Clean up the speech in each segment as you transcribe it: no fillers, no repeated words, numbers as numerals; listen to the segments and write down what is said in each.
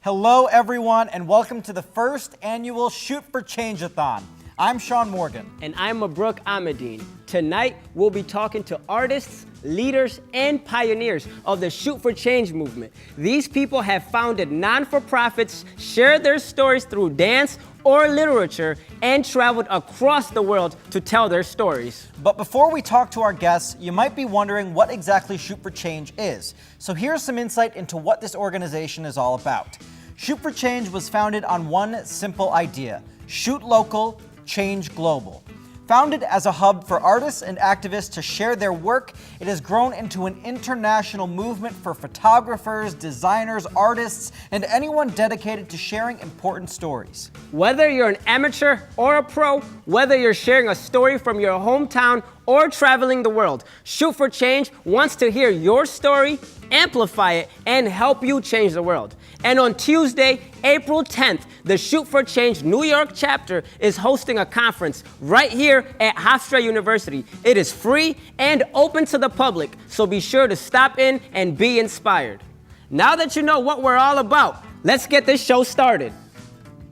Hello everyone and welcome to the first annual Shoot4Change-a-thon. I'm Sean Morgan. And I'm Mabrooke Ahmadine. Tonight, we'll be talking to artists, leaders, and pioneers of the Shoot for Change movement. These people have founded non-for-profits, shared their stories through dance or literature, and traveled across the world to tell their stories. But before we talk to our guests, you might be wondering what exactly Shoot for Change is. So here's some insight into what this organization is all about. Shoot for Change was founded on one simple idea: shoot local, change global. Founded as a hub for artists and activists to share their work, it has grown into an international movement for photographers, designers, artists, and anyone dedicated to sharing important stories. Whether you're an amateur or a pro, whether you're sharing a story from your hometown or traveling the world, Shoot for Change wants to hear your story, amplify it, and help you change the world. And on Tuesday, April 10th, the Shoot for Change New York chapter is hosting a conference right here at Hofstra University. It is free and open to the public, so be sure to stop in and be inspired. Now that you know what we're all about, let's get this show started.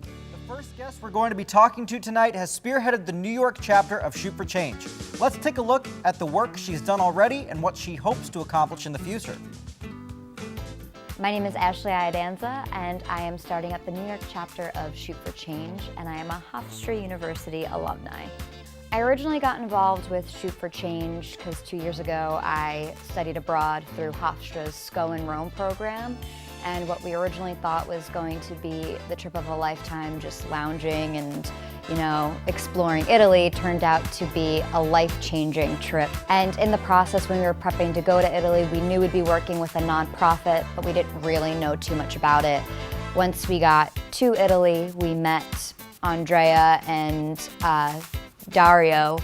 The first guest we're going to be talking to tonight has spearheaded the New York chapter of Shoot for Change. Let's take a look at the work she's done already and what she hopes to accomplish in the future. My name is Ashley Iadanza, and I am starting up the New York chapter of Shoot for Change, and I am a Hofstra University alumni. I originally got involved with Shoot for Change because 2 years ago I studied abroad through Hofstra's SCO in Rome program, and what we originally thought was going to be the trip of a lifetime, just lounging and exploring Italy, turned out to be a life-changing trip. And in the process, when we were prepping to go to Italy, we knew we'd be working with a nonprofit, but we didn't really know too much about it. Once we got to Italy, we met Andrea and Dario,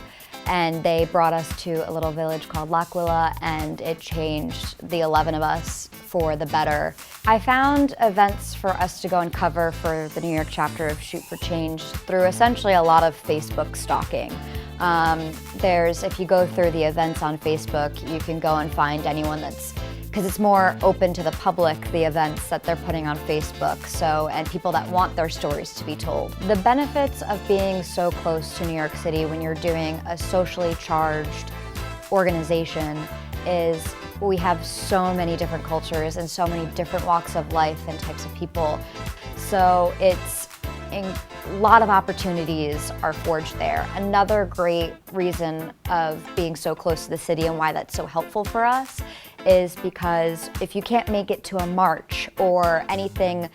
and they brought us to a little village called L'Aquila, and it changed the 11 of us for the better. I found events for us to go and cover for the New York chapter of Shoot for Change through essentially a lot of Facebook stalking. If you go through the events on Facebook, you can go and find anyone because it's more open to the public, the events that they're putting on Facebook, and people that want their stories to be told. The benefits of being so close to New York City when you're doing a socially charged organization is we have so many different cultures and so many different walks of life and types of people. So a lot of opportunities are forged there. Another great reason of being so close to the city and why that's so helpful for us is because if you can't make it to a march or anything,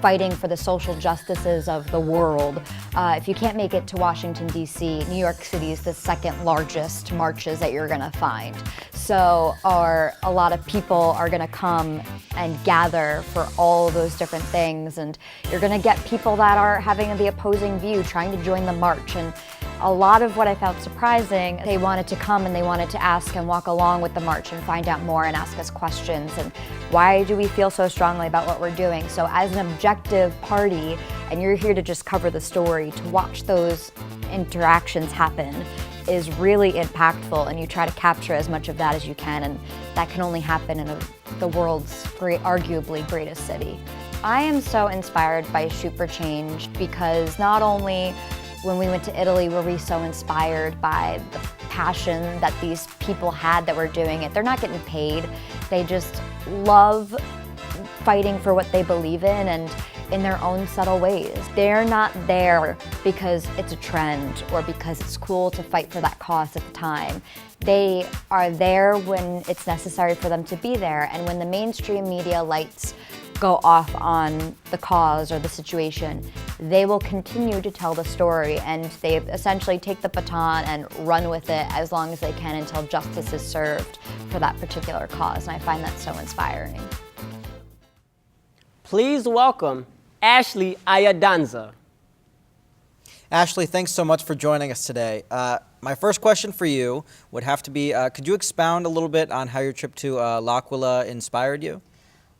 fighting for the social justices of the world, if you can't make it to Washington, D.C., New York City is the second largest marches that you're gonna find. So a lot of people are gonna come and gather for all of those different things, and you're gonna get people that are having the opposing view, trying to join the march. And a lot of what I found surprising, they wanted to come and they wanted to ask and walk along with the march and find out more and ask us questions. And why do we feel so strongly about what we're doing? So as an objective party, and you're here to just cover the story, to watch those interactions happen is really impactful, and you try to capture as much of that as you can, and that can only happen in the world's arguably greatest city. I am so inspired by Shoot for Change because not only when we went to Italy were we so inspired by the passion that these people had that were doing it. They're not getting paid. They just love fighting for what they believe in and in their own subtle ways. They're not there because it's a trend or because it's cool to fight for that cause at the time. They are there when it's necessary for them to be there, and when the mainstream media lights go off on the cause or the situation, they will continue to tell the story, and they essentially take the baton and run with it as long as they can until justice is served for that particular cause, and I find that so inspiring. Please welcome Ashley Iadanza. Ashley, thanks so much for joining us today. My first question for you would have to be, could you expound a little bit on how your trip to L'Aquila inspired you?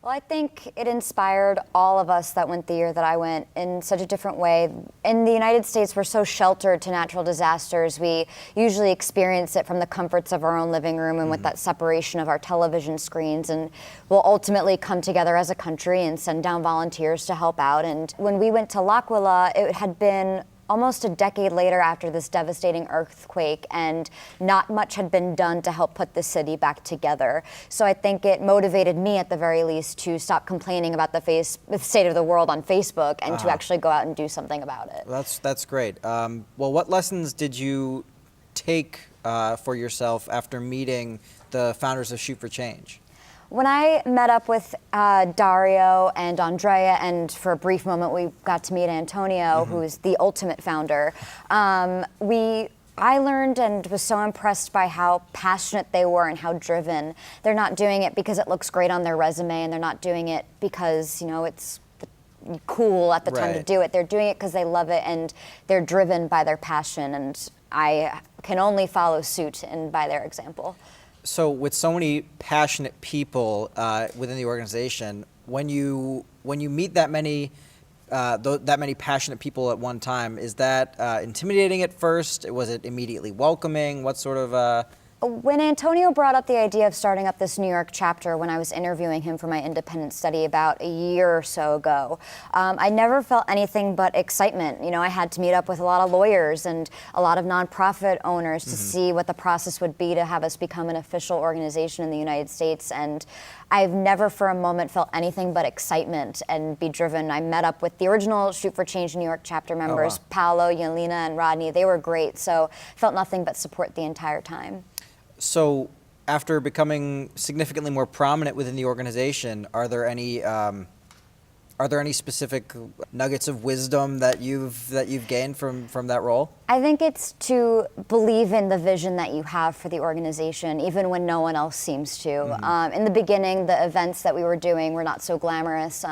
Well, I think it inspired all of us that went the year that I went in such a different way. In the United States, we're so sheltered to natural disasters. We usually experience it from the comforts of our own living room and with that separation of our television screens. And we'll ultimately come together as a country and send down volunteers to help out. And when we went to L'Aquila, it had been almost a decade later after this devastating earthquake, and not much had been done to help put the city back together. So I think it motivated me, at the very least, to stop complaining about the state of the world on Facebook and to actually go out and do something about it. That's great. Well, what lessons did you take for yourself after meeting the founders of Shoot for Change? When I met up with Dario and Andrea, and for a brief moment we got to meet Antonio, who's the ultimate founder, I learned and was so impressed by how passionate they were and how driven. They're not doing it because it looks great on their resume, and they're not doing it because, you know, it's cool at the time to do it. They're doing it because they love it, and they're driven by their passion, and I can only follow suit and by their example. So with so many passionate people within the organization, when you meet that many passionate people at one time, is that intimidating at first? Was it immediately welcoming? What sort of When Antonio brought up the idea of starting up this New York chapter when I was interviewing him for my independent study about a year or so ago, I never felt anything but excitement. You know, I had to meet up with a lot of lawyers and a lot of nonprofit owners to see what the process would be to have us become an official organization in the United States. And I've never for a moment felt anything but excitement and be driven. I met up with the original Shoot for Change New York chapter members, Paolo, Yelena, and Rodney. They were great, so felt nothing but support the entire time. So after becoming significantly more prominent within the organization, are there any specific nuggets of wisdom that you've gained from that role? I think it's to believe in the vision that you have for the organization, even when no one else seems to. In the beginning, the events that we were doing were not so glamorous.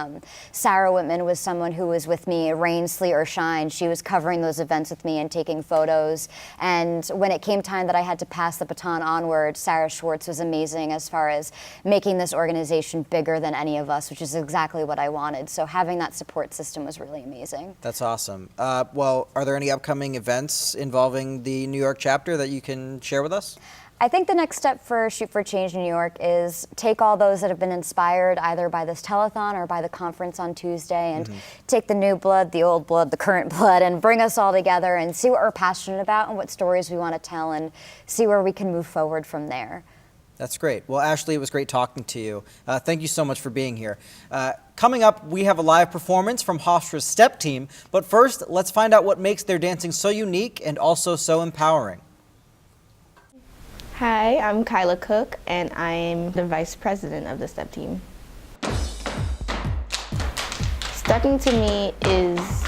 Sarah Whitman was someone who was with me, rain, sleet, or shine. She was covering those events with me and taking photos. And when it came time that I had to pass the baton onward, Sarah Schwartz was amazing as far as making this organization bigger than any of us, which is exactly what I wanted. So having that support system was really amazing. That's awesome. Well, are there any upcoming events involving the New York chapter that you can share with us? I think the next step for Shoot for Change New York is take all those that have been inspired either by this telethon or by the conference on Tuesday and take the new blood, the old blood, the current blood, and bring us all together and see what we're passionate about and what stories we want to tell, and see where we can move forward from there. That's great. Well, Ashley, it was great talking to you. Thank you so much for being here. Coming up, we have a live performance from Hofstra's Step Team, but first, let's find out what makes their dancing so unique and also so empowering. Hi, I'm Kyla Cook, and I'm the Vice President of the Step Team. Stepping to me is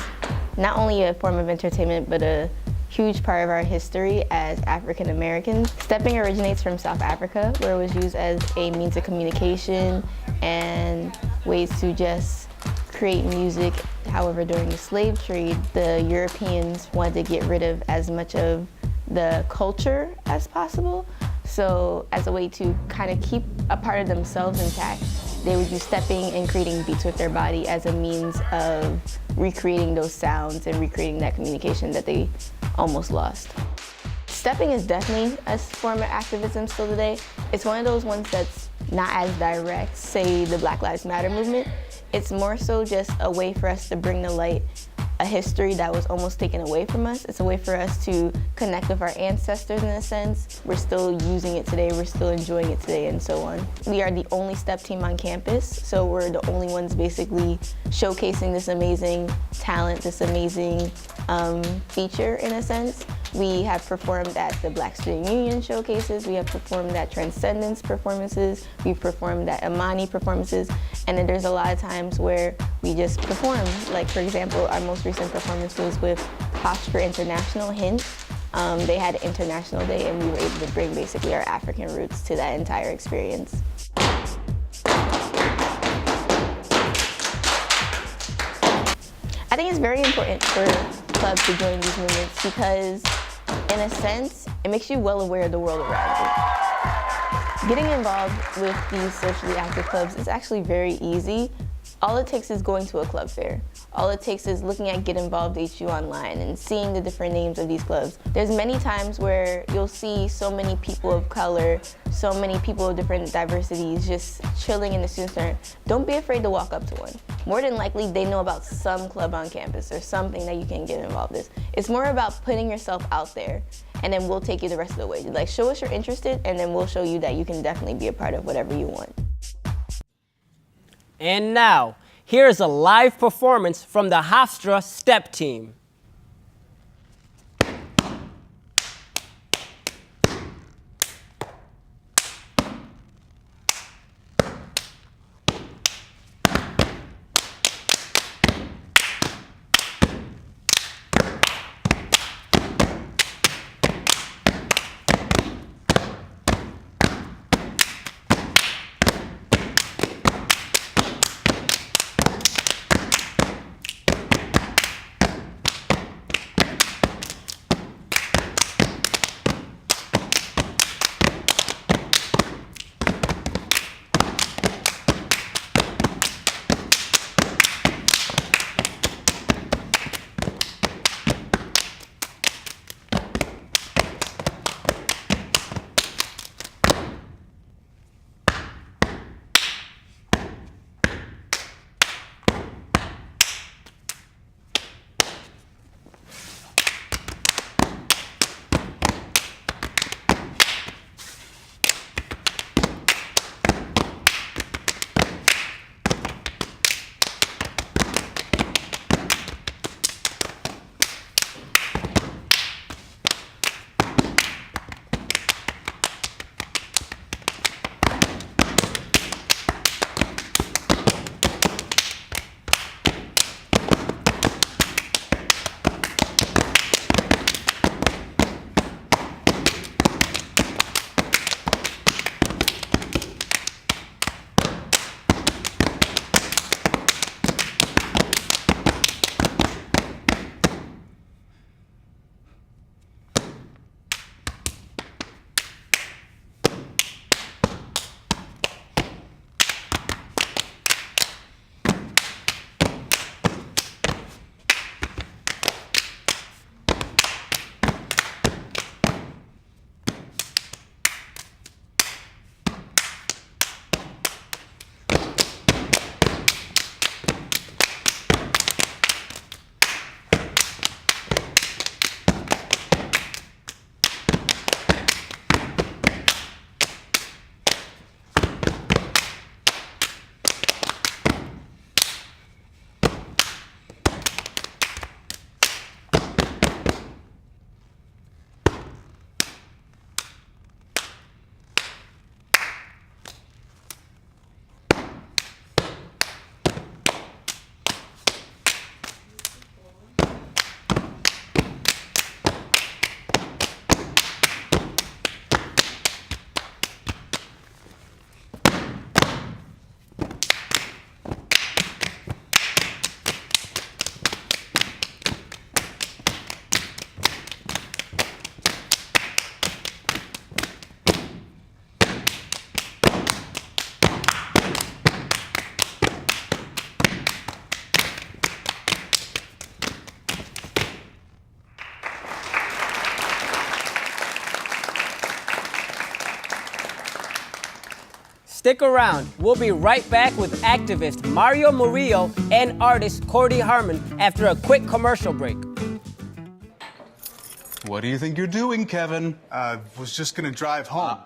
not only a form of entertainment, but a huge part of our history as African Americans. Stepping originates from South Africa, where it was used as a means of communication and ways to just create music. However, during the slave trade, the Europeans wanted to get rid of as much of the culture as possible. So as a way to kind of keep a part of themselves intact, they would use stepping and creating beats with their body as a means of recreating those sounds and recreating that communication that they almost lost. Stepping is definitely a form of activism still today. It's one of those ones that's not as direct, say the Black Lives Matter movement. It's more so just a way for us to bring to light a history that was almost taken away from us. It's a way for us to connect with our ancestors in a sense. We're still using it today, we're still enjoying it today, and so on. We are the only step team on campus, so we're the only ones basically showcasing this amazing talent, this amazing feature in a sense. We have performed at the Black Student Union showcases, we have performed at Transcendence performances, we've performed at Imani performances, and then there's a lot of times where we just perform. Like for example, our most recent performance was with Hofstra International Hint. They had an International Day and we were able to bring basically our African roots to that entire experience. I think it's very important for clubs to join these movements because, in a sense, it makes you well aware of the world around you. Getting involved with these socially active clubs is actually very easy. All it takes is going to a club fair. All it takes is looking at Get Involved HU online and seeing the different names of these clubs. There's many times where you'll see so many people of color, so many people of different diversities just chilling in the student center. Don't be afraid to walk up to one. More than likely, they know about some club on campus or something that you can get involved with. It's more about putting yourself out there, and then we'll take you the rest of the way. Like, show us you're interested, and then we'll show you that you can definitely be a part of whatever you want. And now, here is a live performance from the Hofstra Step Team. Stick around. We'll be right back with activist Mario Murillo and artist Cody Harmon after a quick commercial break. What do you think you're doing, Kevin? Was just gonna drive home.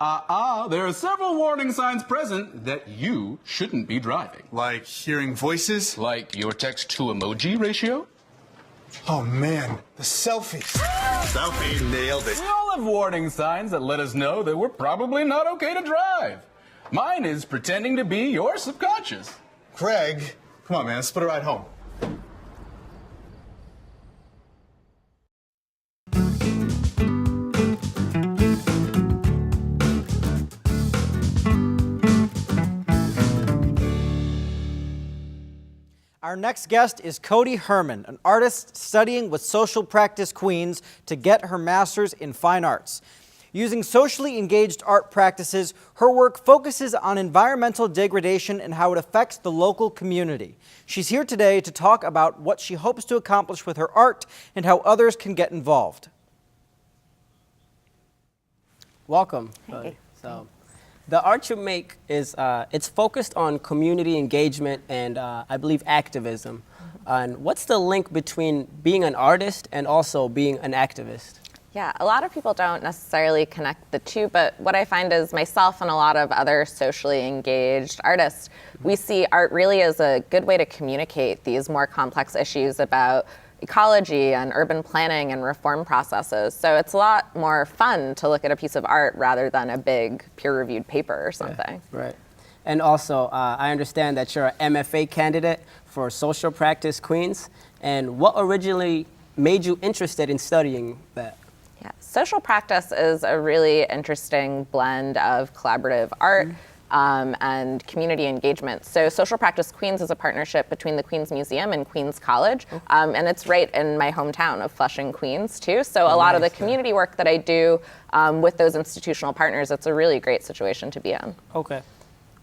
There are several warning signs present that you shouldn't be driving. Like hearing voices? Like your text-to-emoji ratio? Oh man, the selfies. Selfie, nailed it. We all have warning signs that let us know that we're probably not okay to drive. Mine is pretending to be your subconscious. Craig, come on man, let's split a ride home. Our next guest is Cody Herman, an artist studying with social practice queens to get her master's in fine arts. Using socially engaged art practices, her work focuses on environmental degradation and how it affects the local community. She's here today to talk about what she hopes to accomplish with her art and how others can get involved. Welcome. Thank you. So, the art you make is it's focused on community engagement and I believe activism. And what's the link between being an artist and also being an activist? Yeah, a lot of people don't necessarily connect the two, but what I find is myself and a lot of other socially engaged artists, we see art really as a good way to communicate these more complex issues about ecology and urban planning and reform processes. So it's a lot more fun to look at a piece of art rather than a big peer-reviewed paper or something. Right. And also, I understand that you're an MFA candidate for Social Practice Queens. And what originally made you interested in studying that? Yeah, social practice is a really interesting blend of collaborative art and community engagement. So Social Practice Queens is a partnership between the Queens Museum and Queens College, and it's right in my hometown of Flushing, Queens, too. So a lot of the community work that I do with those institutional partners, it's a really great situation to be in. Okay.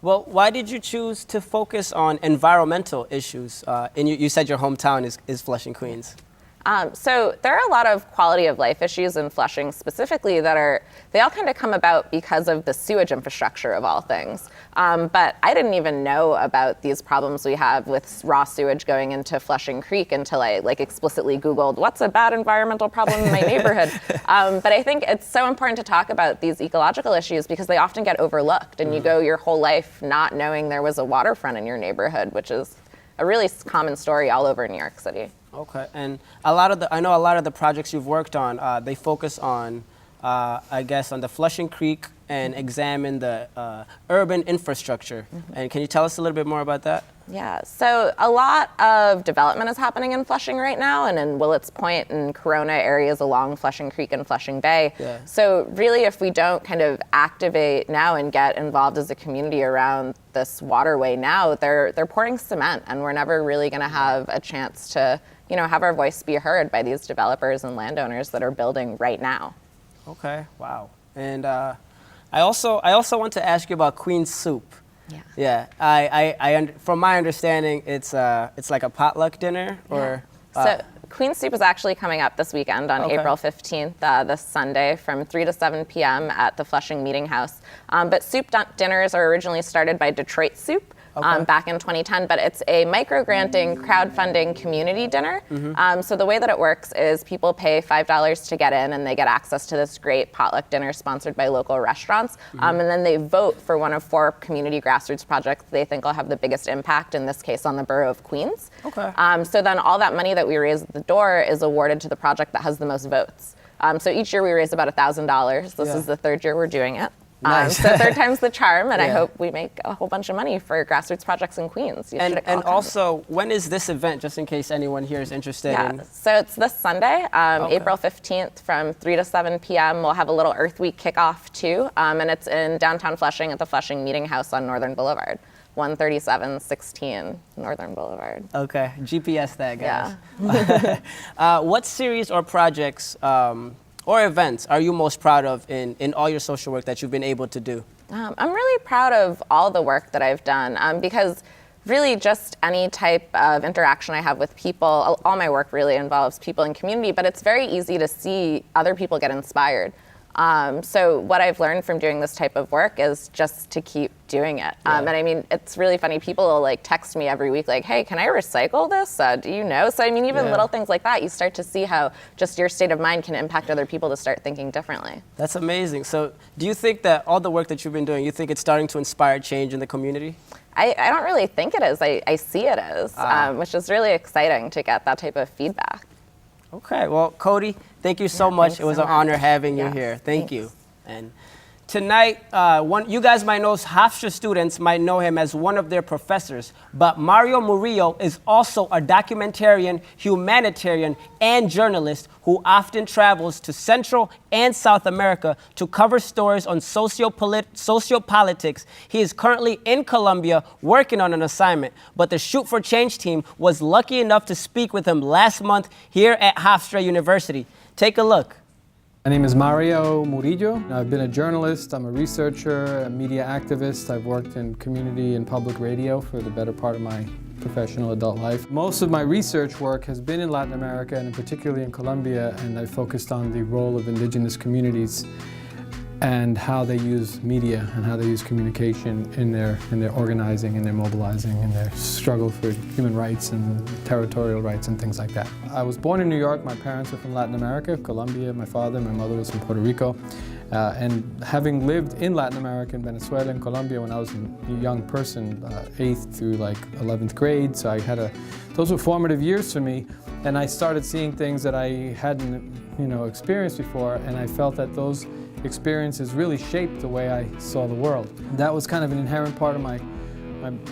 Well, why did you choose to focus on environmental issues? And you said your hometown is Flushing, Queens. So there are a lot of quality of life issues in Flushing specifically they all kind of come about because of the sewage infrastructure of all things. But I didn't even know about these problems we have with raw sewage going into Flushing Creek until I explicitly Googled what's a bad environmental problem in my neighborhood. But I think it's so important to talk about these ecological issues because they often get overlooked and you go your whole life not knowing there was a waterfront in your neighborhood, which is a really common story all over New York City. Okay, and I know a lot of the projects you've worked on, they focus on, I guess, on the Flushing Creek and examine the urban infrastructure. And can you tell us a little bit more about that? Yeah, so a lot of development is happening in Flushing right now and in Willets Point and Corona areas along Flushing Creek and Flushing Bay. Yeah. So really, if we don't kind of activate now and get involved as a community around this waterway now, they're pouring cement and we're never really gonna have a chance to have our voice be heard by these developers and landowners that are building right now. Okay, wow. And I also want to ask you about Queen's Soup. Yeah. Yeah, from my understanding, it's like a potluck dinner, or. So Queen's Soup is actually coming up this weekend on April 15th, this Sunday, from 3 to 7 p.m. at the Flushing Meeting House. But soup dinners are originally started by Detroit Soup. Back in 2010, but it's a micro-granting, crowdfunding community dinner. So the way that it works is people pay $5 to get in and they get access to this great potluck dinner sponsored by local restaurants. And then they vote for one of 4 community grassroots projects they think will have the biggest impact, in this case on the borough of Queens. Okay. So then all that money that we raise at the door is awarded to the project that has the most votes. So each year we raise about $1,000. This is the 3rd year we're doing it. Nice. So 3rd time's the charm, and I hope we make a whole bunch of money for grassroots projects in Queens. And also, when is this event, just in case anyone here is interested in? So it's this Sunday, April 15th from 3 to 7 p.m. We'll have a little Earth Week kickoff too, and it's in downtown Flushing at the Flushing Meeting House on Northern Boulevard. 13716 Northern Boulevard. Okay, GPS that, guys. Yeah. What series or projects or events are you most proud of in all your social work that you've been able to do? I'm really proud of all the work that I've done because really just any type of interaction I have with people, all my work really involves people in community, but it's very easy to see other people get inspired. So what I've learned from doing this type of work is just to keep doing it. And I mean, it's really funny. People will text me every week hey, can I recycle this? Do you know? So I mean, even little things like that, you start to see how just your state of mind can impact other people to start thinking differently. That's amazing. So do you think that all the work that you've been doing, you think it's starting to inspire change in the community? I don't really think it is. I see it as, which is really exciting to get that type of feedback. Okay, well, Cody, thank you so much. It was an honor having you here. Thank you. And tonight, you guys might know, Hofstra students might know him as one of their professors, but Mario Murillo is also a documentarian, humanitarian, and journalist who often travels to Central and South America to cover stories on sociopolitics. He is currently in Colombia working on an assignment, but the Shoot for Change team was lucky enough to speak with him last month here at Hofstra University. Take a look. My name is Mario Murillo. I've been a journalist, I'm a researcher, a media activist. I've worked in community and public radio for the better part of my professional adult life. Most of my research work has been in Latin America and particularly in Colombia, and I focused on the role of indigenous communities and how they use media and how they use communication in their organizing and their mobilizing and their struggle for human rights and territorial rights and things like that. I was born in New York. My parents are from Latin America, Colombia, my father, my mother was from Puerto Rico. And having lived in Latin America, in Venezuela and Colombia when I was a young person, 8th through like 11th grade, so I had those were formative years for me, and I started seeing things that I hadn't, experienced before, and I felt that those experiences really shaped the way I saw the world. That was kind of an inherent part of my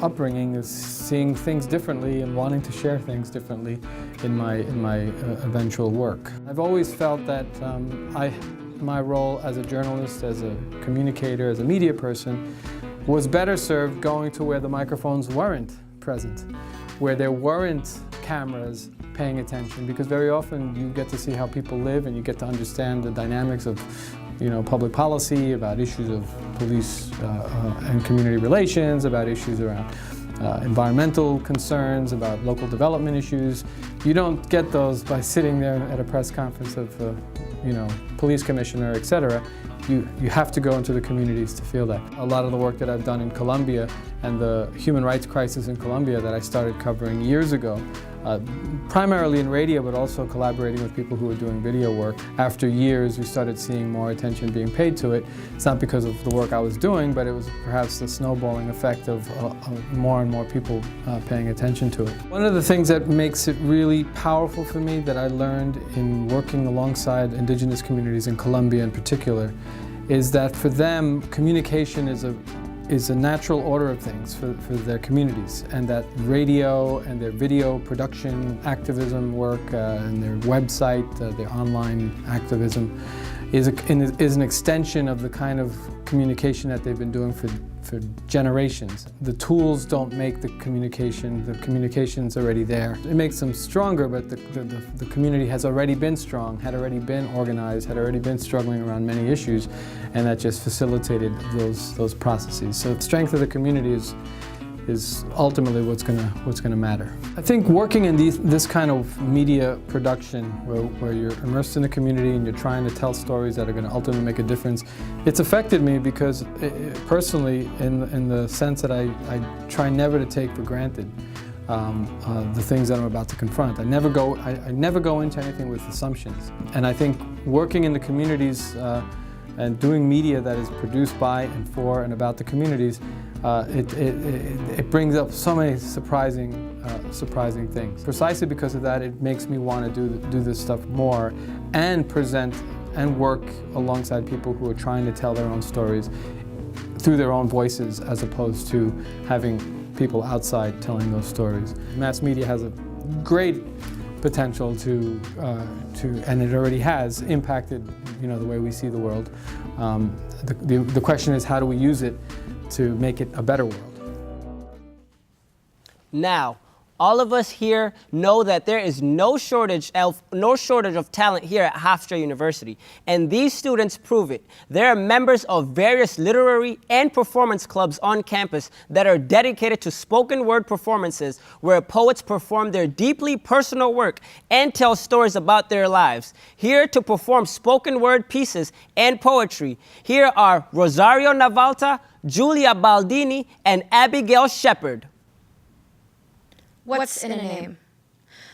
upbringing, is seeing things differently and wanting to share things differently in my eventual work. I've always felt that my role as a journalist, as a communicator, as a media person, was better served going to where the microphones weren't present, where there weren't cameras paying attention, because very often you get to see how people live and you get to understand the dynamics of public policy, about issues of police and community relations, about issues around environmental concerns, about local development issues. You don't get those by sitting there at a press conference of police commissioner, etc. You have to go into the communities to feel that. A lot of the work that I've done in Colombia and the human rights crisis in Colombia that I started covering years ago, primarily in radio, but also collaborating with people who were doing video work. After years, we started seeing more attention being paid to it. It's not because of the work I was doing, but it was perhaps the snowballing effect of more and more people paying attention to it. One of the things that makes it really powerful for me that I learned in working alongside indigenous communities in Colombia in particular is that for them, communication is a natural order of things for their communities, and that radio and their video production activism work and their website, their online activism is an extension of the kind of communication that they've been doing for generations. The tools don't make the communication's already there. It makes them stronger, but the community has already been strong, had already been organized, had already been struggling around many issues, and that just facilitated those processes. So the strength of the community is ultimately what's gonna matter. I think working in this kind of media production where you're immersed in the community and you're trying to tell stories that are gonna ultimately make a difference, it's affected me because personally, in the sense that I try never to take for granted the things that I'm about to confront. I never go into anything with assumptions. And I think working in the communities and doing media that is produced by and for and about the communities, it brings up so many surprising things. Precisely because of that, it makes me want to do this stuff more and present and work alongside people who are trying to tell their own stories through their own voices, as opposed to having people outside telling those stories. Mass media has a great potential to and it already has impacted the way we see the world. The question is, how do we use it to make it a better world? Now, all of us here know that there is no shortage of talent here at Hofstra University, and these students prove it. They are members of various literary and performance clubs on campus that are dedicated to spoken word performances where poets perform their deeply personal work and tell stories about their lives. Here to perform spoken word pieces and poetry, here are Rosario Navalta, Julia Baldini, and Abigail Shepard. What's in a name?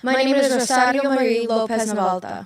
My name is Rosario Marie Lopez Navalta.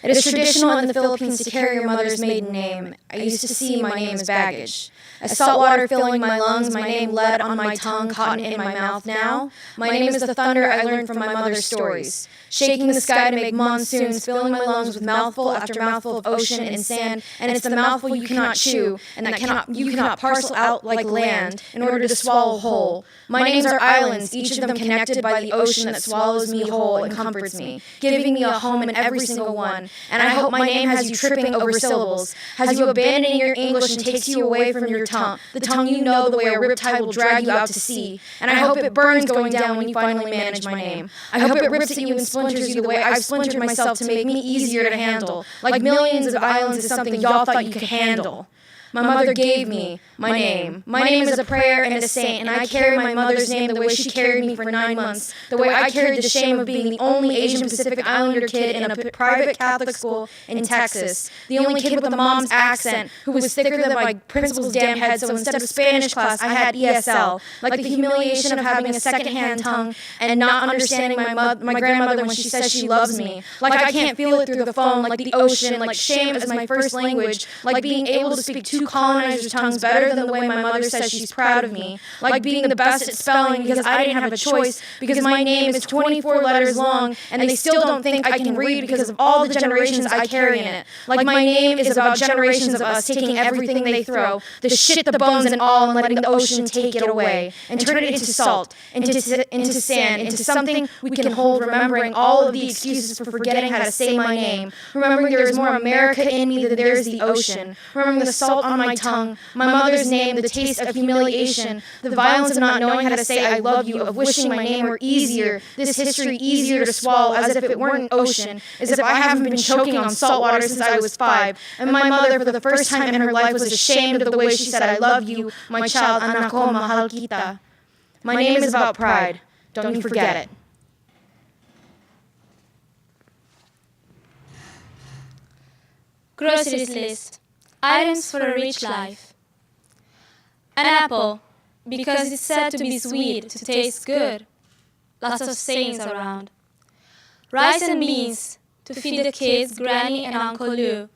It is traditional in the Philippines to carry your mother's maiden name. I used to see my name as baggage. As salt water filling my lungs, my name lead on my tongue, cotton in my mouth now. My name is the thunder I learned from my mother's stories. Shaking the sky to make monsoons, filling my lungs with mouthful after mouthful of ocean and sand, and it's the mouthful you cannot chew, and that you cannot parcel out like land in order to swallow whole. My names are islands, each of them connected by the ocean that swallows me whole and comforts me, giving me a home in every single one. and I hope my name has you tripping over syllables, has you abandoning your English and takes you away from your tongue, the tongue you know the way a riptide will drag you out to sea, and I hope it burns going down when you finally manage my name. I hope it rips at you and splinters you the way I've splintered myself to make me easier to handle, like millions of islands is something y'all thought you could handle. My mother gave me my name. My name is a prayer and a saint, and I carry my mother's name the way she carried me for 9 months, the way I carried the shame of being the only Asian Pacific Islander kid in a private Catholic school in Texas, the only kid with a mom's accent who was thicker than my principal's damn head, so instead of Spanish class, I had ESL, like the humiliation of having a second-hand tongue and not understanding my grandmother when she says she loves me, like I can't feel it through the phone, like the ocean, like shame as my first language, like being able to speak two colonizers' tongues better than the way my mother says she's proud of me, like being the best at spelling because I didn't have a choice, because my name is 24 letters long and they still don't think I can read because of all the generations I carry in it, like my name is about generations of us taking everything they throw, the shit, the bones and all, and letting the ocean take it away and turn it into salt, into sand, into something we can hold, remembering all of the excuses for forgetting how to say my name, remembering there is more America in me than there is the ocean, remembering the salt on my tongue, my mother's name, the taste of humiliation, the violence of not knowing how to say I love you, of wishing my name were easier, this history easier to swallow, as if it weren't an ocean, as if I haven't been choking on salt water since I was 5, and my mother for the first time in her life was ashamed of the way she said I love you, my child, anak ko, mahal kita. My name is about pride. Don't you forget it. Groceries list. Items for a rich life. An apple, because it's said to be sweet, to taste good. Lots of sayings around. Rice and beans, to feed the kids, Granny and Uncle Lou.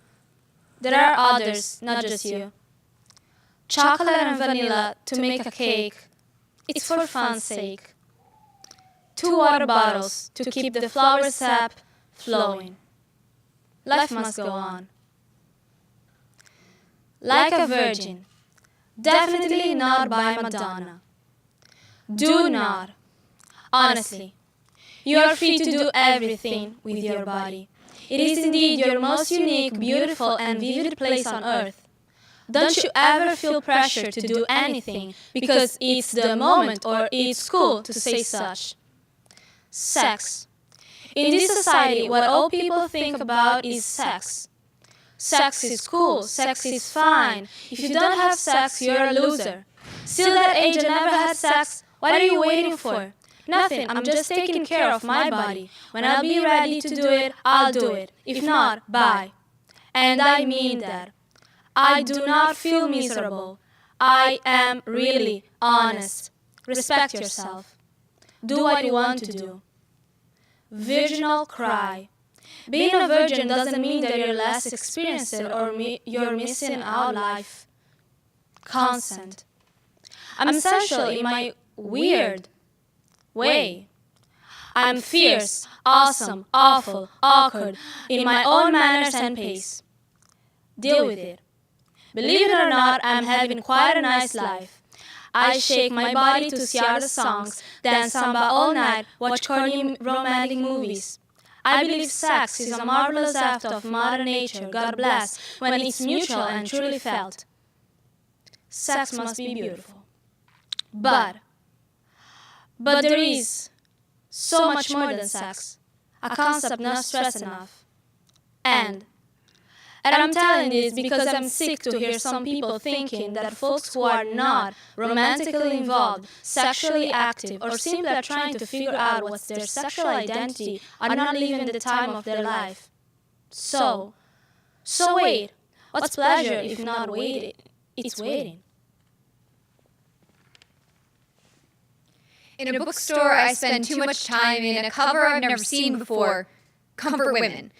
There are others, not just you. Chocolate and vanilla, to make a cake. It's for fun's sake. 2 water bottles, to keep the flower sap flowing. Life must go on. Like a virgin, definitely not by Madonna. Do not. Honestly, you are free to do everything with your body. It is indeed your most unique, beautiful, and vivid place on earth. Don't you ever feel pressure to do anything because it's the moment or it's cool to say such. Sex. In this society, what all people think about is sex. Sex is cool, sex is fine. If you don't have sex, you're a loser. Still that age and never had sex, what are you waiting for? Nothing, I'm just taking care of my body. When I'll be ready to do it, I'll do it. If not, bye. And I mean that. I do not feel miserable. I am really honest. Respect yourself. Do what you want to do. Virginal cry. Being a virgin doesn't mean that you're less experienced or you're missing out life. Consent. I'm sensual in my weird way. I'm fierce, awesome, awful, awkward, in my own manners and pace. Deal with it. Believe it or not, I'm having quite a nice life. I shake my body to Ciara songs, dance samba all night, watch corny romantic movies. I believe sex is a marvelous act of Mother Nature, God bless, when it's mutual and truly felt. Sex must be beautiful. But there is so much more than sex, a concept not stressed enough. And I'm telling this because I'm sick to hear some people thinking that folks who are not romantically involved, sexually active, or simply are trying to figure out what's their sexual identity are not living the time of their life. So wait, what's pleasure if not waiting? It's waiting. In a bookstore, I spend too much time in a cover I've never seen before, Comfort Women.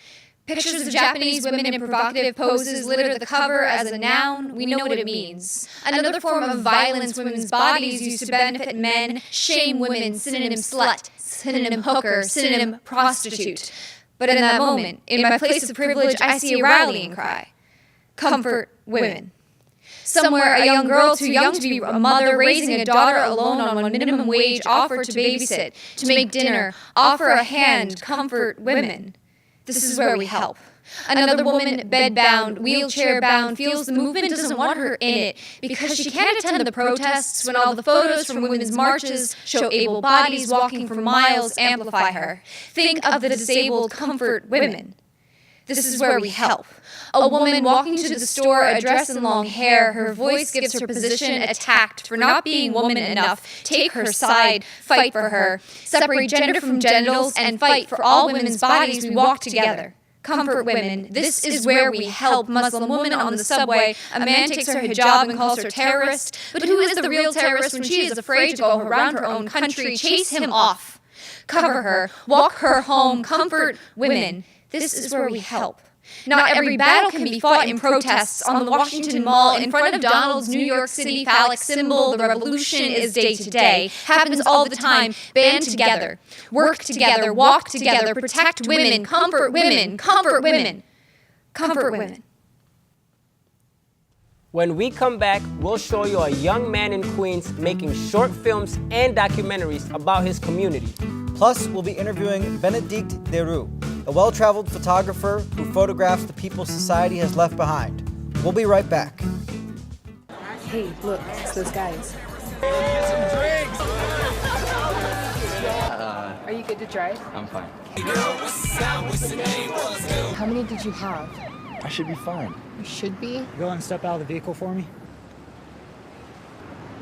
Pictures of Japanese women in provocative poses litter the cover as a noun. We know what it means. Another form of violence women's bodies use to benefit men, shame women, synonym slut, synonym hooker, synonym prostitute. But in that moment, in my place of privilege, I see a rallying cry. Comfort women. Somewhere, a young girl too young to be a mother, raising a daughter alone on minimum wage, offered to babysit, to make dinner, offer a hand, comfort women. This is where we help. Another woman, bedbound, wheelchair-bound, feels the movement doesn't want her in it because she can't attend the protests when all the photos from women's marches show able bodies walking for miles amplify her. Think of the disabled comfort women. This is where we help. A woman walking to the store, a dress and long hair, her voice gives her position attacked for not being woman enough. Take her side, fight for her. Separate gender from genitals and fight for all women's bodies. We walk together. Comfort women. This is where we help. Muslim woman on the subway. A man takes her hijab and calls her terrorist. But who is the real terrorist when she is afraid to go around her own country? Chase him off. Cover her. Walk her home. Comfort women. This is where we help. Not every battle can be fought in protests on the Washington Mall in front of Donald's New York City phallic symbol. The revolution is day to day. Happens all the time. Band together. Work together. Walk together. Protect women. Comfort women. Comfort women. Comfort women. When we come back, we'll show you a young man in Queens making short films and documentaries about his community. Plus, we'll be interviewing Benedict Deroux, a well-traveled photographer who photographs the people society has left behind. We'll be right back. Hey, look, it's those guys. Get some drinks! Are you good to drive? I'm fine. How many did you have? I should be fine. You should be? Go and step out of the vehicle for me.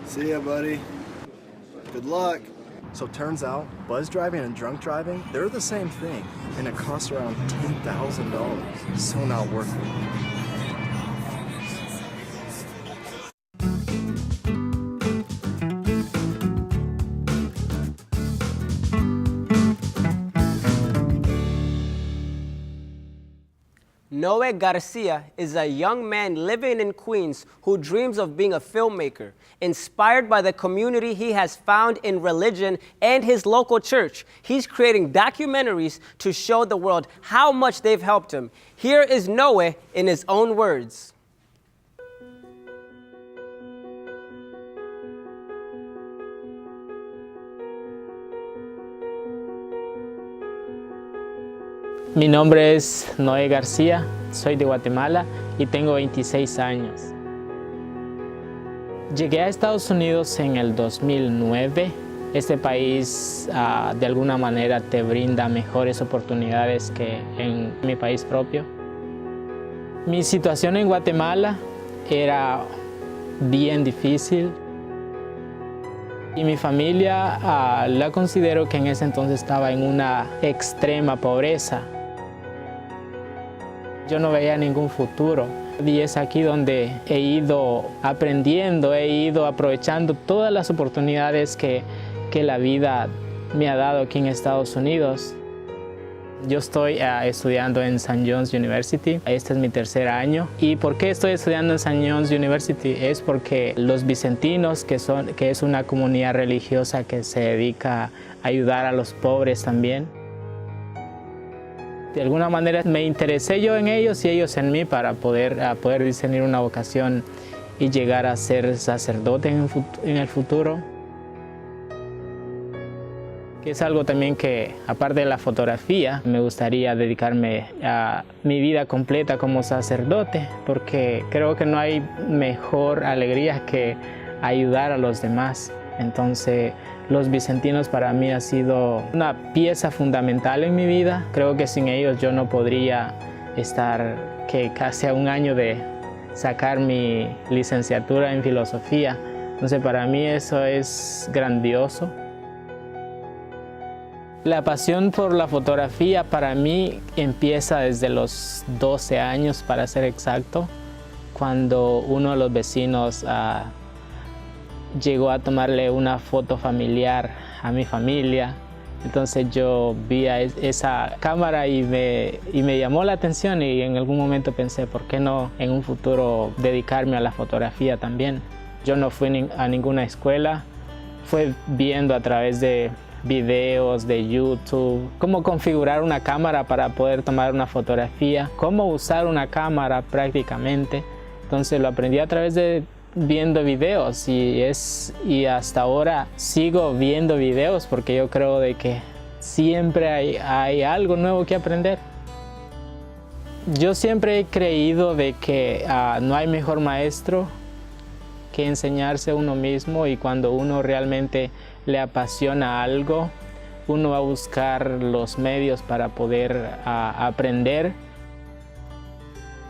See ya, buddy. Good luck. So turns out, buzz driving and drunk driving, they're the same thing, and it costs around $10,000. So not worth it. Noe Garcia is a young man living in Queens who dreams of being a filmmaker. Inspired by the community he has found in religion and his local church, he's creating documentaries to show the world how much they've helped him. Here is Noe in his own words. Mi nombre es Noé García, soy de Guatemala y tengo 26 años. Llegué a Estados Unidos en el 2009. Este país de alguna manera te brinda mejores oportunidades que en mi país propio. Mi situación en Guatemala era bien difícil y mi familia la considero que en ese entonces estaba en una extrema pobreza. Yo no veía ningún futuro y es aquí donde he ido aprendiendo, he ido aprovechando todas las oportunidades que la vida me ha dado aquí en Estados Unidos. Yo estoy estudiando en St. John's University, este es mi tercer año. ¿Y por qué estoy estudiando en St. John's University? Es porque los vicentinos, que es una comunidad religiosa que se dedica a ayudar a los pobres también, de alguna manera me interesé yo en ellos y ellos en mí para poder discernir una vocación y llegar a ser sacerdote en el futuro. Que es algo también que, aparte de la fotografía, me gustaría dedicarme a mi vida completa como sacerdote, porque creo que no hay mejor alegría que ayudar a los demás. Entonces, los vicentinos para mí ha sido una pieza fundamental en mi vida. Creo que sin ellos yo no podría estar casi a un año de sacar mi licenciatura en filosofía. Entonces, para mí eso es grandioso. La pasión por la fotografía para mí empieza desde los 12 años, para ser exacto, cuando uno de los vecinos llegó a tomarle una foto familiar a mi familia. Entonces yo vi esa cámara y me llamó la atención y en algún momento pensé, ¿por qué no en un futuro dedicarme a la fotografía también? Yo no fui a ninguna escuela, fue viendo a través de videos de YouTube, cómo configurar una cámara para poder tomar una fotografía, cómo usar una cámara prácticamente. Entonces lo aprendí a través de viendo videos y hasta ahora sigo viendo videos porque yo creo de que siempre hay algo nuevo que aprender. Yo siempre he creído de que no hay mejor maestro que enseñarse a uno mismo, y cuando uno realmente le apasiona algo, uno va a buscar los medios para poder aprender.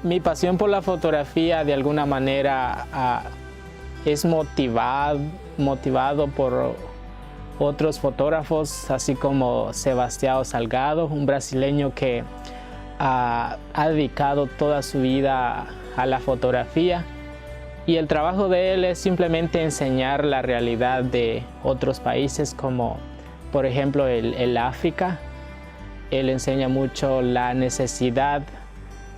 Mi pasión por la fotografía de alguna manera es motivado por otros fotógrafos, así como Sebastião Salgado, un brasileño que ha dedicado toda su vida a la fotografía, y el trabajo de él es simplemente enseñar la realidad de otros países, como por ejemplo el África. Él enseña mucho la necesidad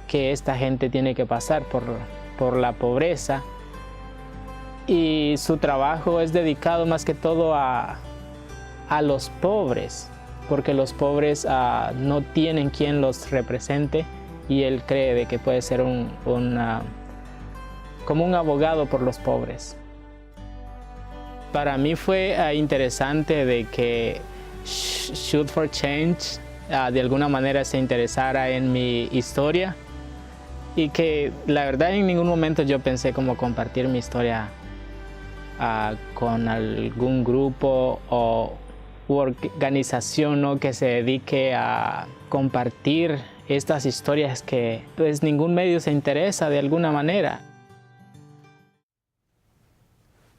que esta gente tiene que pasar por la pobreza, y su trabajo es dedicado más que todo a los pobres, porque los pobres no tienen quien los represente, y él cree de que puede ser como un abogado por los pobres. Para mí fue interesante de que Shoot4Change de alguna manera se interesara en mi historia, y que la verdad en ningún momento yo pensé como compartir mi historia con algún grupo u organización, ¿no?, que se dedique a compartir estas historias que pues ningún medio se interesa de alguna manera.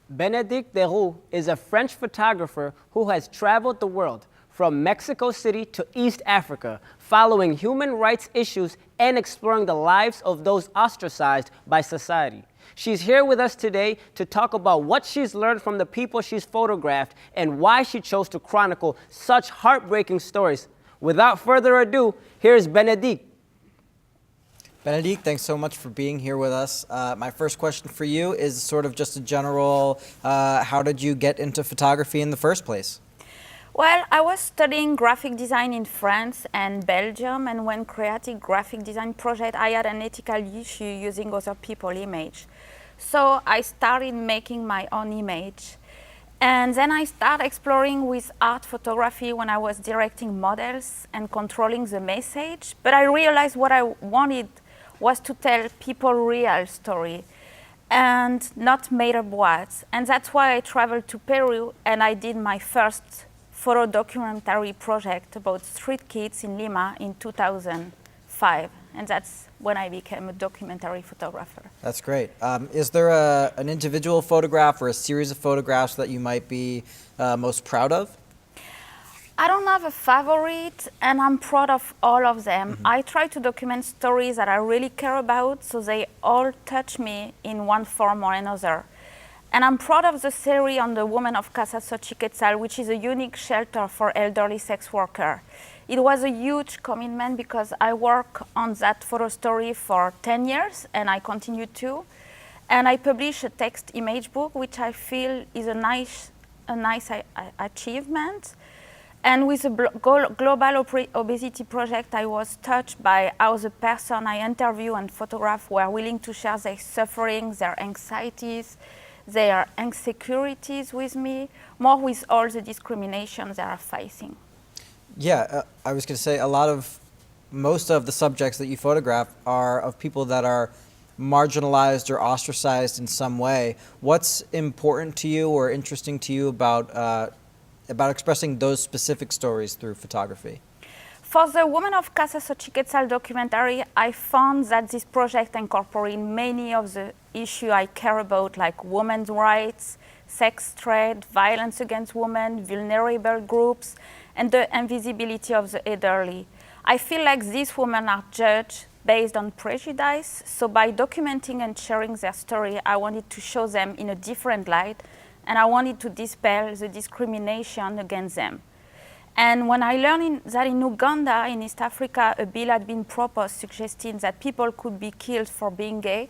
Bénédicte Deroux is a French photographer who has traveled the world from Mexico City to East Africa, following human rights issues and exploring the lives of those ostracized by society. She's here with us today to talk about what she's learned from the people she's photographed and why she chose to chronicle such heartbreaking stories. Without further ado, here's Bénédicte. Bénédicte, thanks so much for being here with us. My first question for you is sort of just a general, how did you get into photography in the first place? Well, I was studying graphic design in France and Belgium, and when creating graphic design project, I had an ethical issue using other people's image. So I started making my own image. And then I started exploring with art photography when I was directing models and controlling the message. But I realized what I wanted was to tell people real story and not made up words. And that's why I traveled to Peru and I did my first photo documentary project about street kids in Lima in 2005. And that's when I became a documentary photographer. That's great. Is there an individual photograph or a series of photographs that you might be most proud of? I don't have a favorite, and I'm proud of all of them. I try to document stories that I really care about, so they all touch me in one form or another. And I'm proud of the series on the women of Casa Xochiquetzal, which is a unique shelter for elderly sex workers. It was a huge commitment because I worked on that photo story for 10 years, and I continue to. And I published a text image book, which I feel is a nice achievement. And with the global obesity project, I was touched by how the person I interview and photograph were willing to share their suffering, their anxieties, their insecurities with me, more with all the discrimination they are facing. Yeah, I was going to say most of the subjects that you photograph are of people that are marginalized or ostracized in some way. What's important to you or interesting to you about expressing those specific stories through photography? For the Women of Casa Xochiquetzal documentary, I found that this project incorporates many of the issues I care about, like women's rights, sex trade, violence against women, vulnerable groups, and the invisibility of the elderly. I feel like these women are judged based on prejudice, so by documenting and sharing their story, I wanted to show them in a different light, and I wanted to dispel the discrimination against them. And when I learned that in Uganda, in East Africa, a bill had been proposed suggesting that people could be killed for being gay,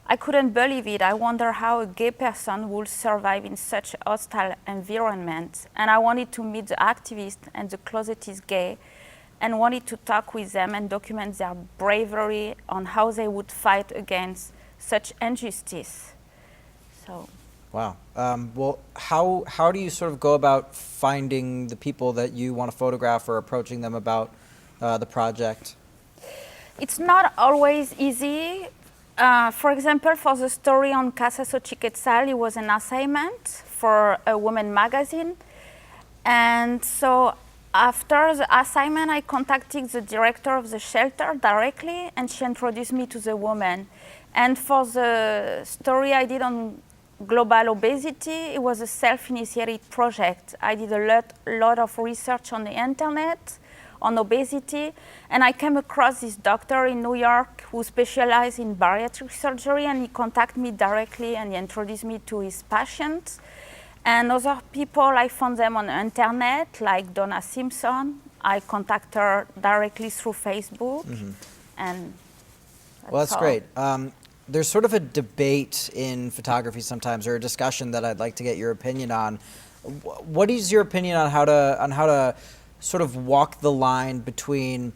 I couldn't believe it. I wonder how a gay person would survive in such a hostile environment. And I wanted to meet the activists and the closeted gay and wanted to talk with them and document their bravery on how they would fight against such injustice. So. Wow. Well, how do you sort of go about finding the people that you want to photograph or approaching them about the project? It's not always easy. For example, for the story on Casa Xochiquetzal, it was an assignment for a women magazine. And so after the assignment, I contacted the director of the shelter directly, and she introduced me to the woman. And for the story I did on global obesity, it was a self-initiated project. I did a lot of research on the internet on obesity, and I came across this doctor in New York who specialized in bariatric surgery, and he contacted me directly and he introduced me to his patients. And other people, I found them on the internet, like Donna Simpson. I contacted her directly through Facebook. And Well, that's all. great. There's sort of a debate in photography sometimes, or a discussion that I'd like to get your opinion on. What is your opinion on how to sort of walk the line between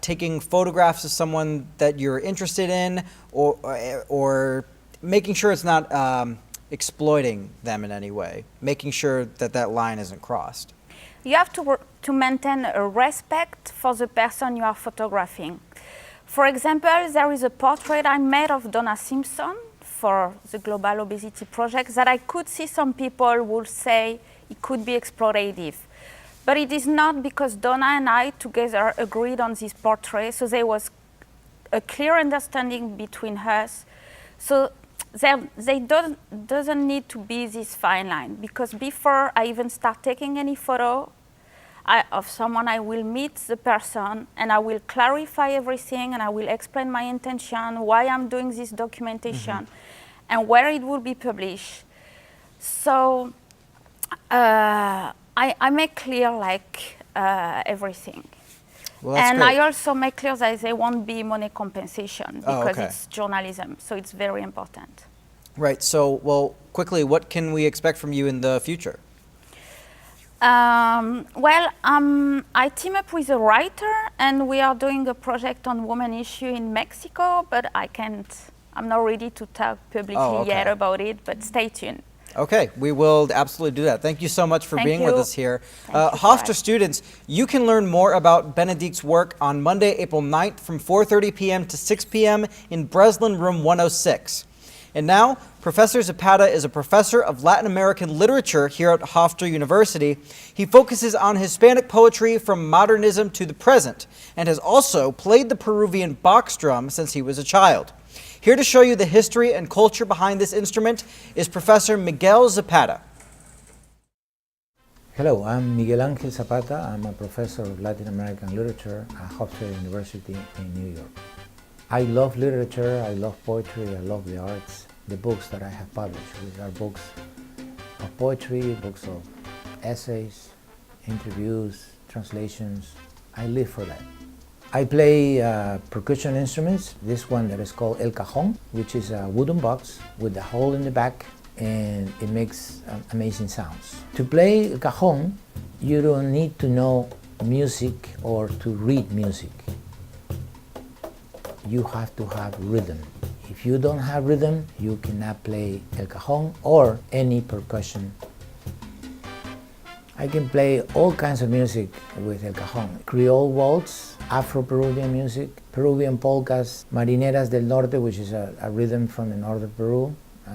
taking photographs of someone that you're interested in, or making sure it's not exploiting them in any way, making sure that that line isn't crossed? You have to maintain a respect for the person you are photographing. For example, there is a portrait I made of Donna Simpson for the Global Obesity Project that I could see some people would say it could be exploitative. But it is not, because Donna and I together agreed on this portrait, so there was a clear understanding between us. So they doesn't need to be this fine line, because before I even start taking any photo of someone, I will meet the person and I will clarify everything, and I will explain my intention, why I'm doing this documentation, and where it will be published. So I make clear everything. Well, that's and great. I also make clear that there won't be money compensation, because okay. it's journalism, so it's very important. Right. So, well, quickly, what can we expect from you in the future? I team up with a writer, and we are doing a project on women issue in Mexico, but I'm not ready to talk publicly yet about it, but stay tuned. Okay, we will absolutely do that. Thank you so much for Thank being you. with us here. Hofstra students, you can learn more about Benedict's work on Monday, April 9th from 4:30 p.m. to 6 p.m. in Breslin Room 106. And now, Professor Zapata is a professor of Latin American literature here at Hofstra University. He focuses on Hispanic poetry from modernism to the present, and has also played the Peruvian box drum since he was a child. Here to show you the history and culture behind this instrument is Professor Miguel Zapata. Hello, I'm Miguel Ángel Zapata. I'm a professor of Latin American literature at Hofstra University in New York. I love literature, I love poetry, I love the arts. The books that I have published, which are books of poetry, books of essays, interviews, translations. I live for that. I play percussion instruments. This one that is called El Cajón, which is a wooden box with a hole in the back, and it makes amazing sounds. To play El Cajón, you don't need to know music or to read music. You have to have rhythm. If you don't have rhythm, you cannot play El Cajón or any percussion. I can play all kinds of music with El Cajón. Creole waltz, Afro-Peruvian music, Peruvian polkas, Marineras del Norte, which is a rhythm from the north of Peru.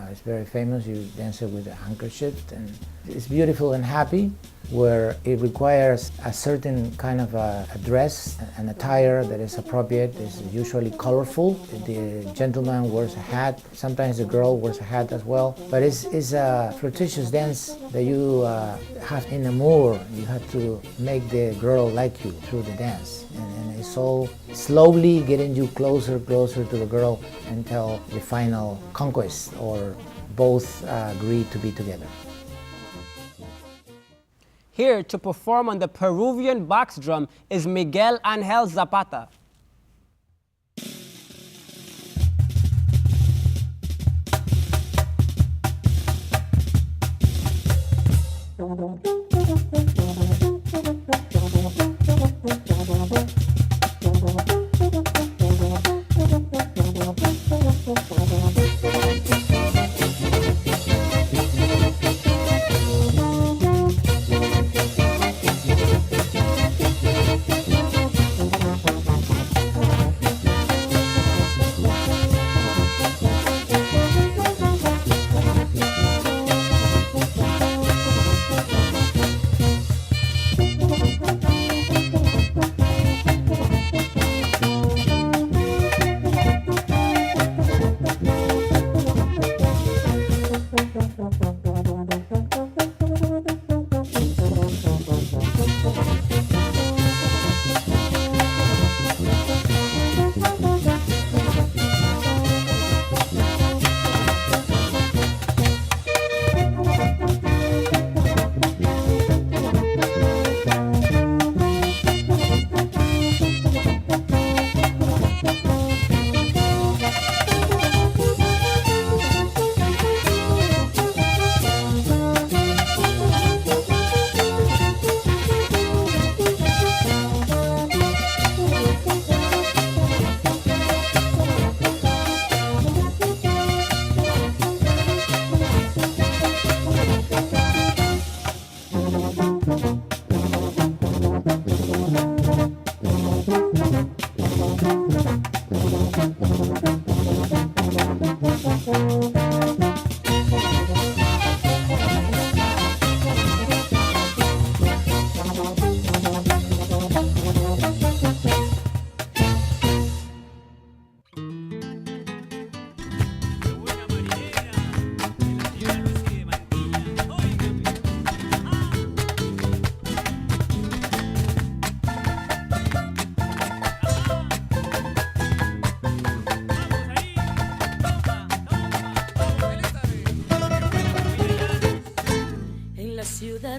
It's very famous. You dance it with a handkerchief, and it's beautiful and happy, where it requires a certain kind of a dress, an attire that is appropriate. It's usually colorful. The gentleman wears a hat. Sometimes the girl wears a hat as well. But it's a flirtatious dance that you have in amour. You have to make the girl like you through the dance. And it's all slowly getting you closer to the girl until the final conquest, or both agree to be together. Here to perform on the Peruvian box drum is Miguel Ángel Zapata.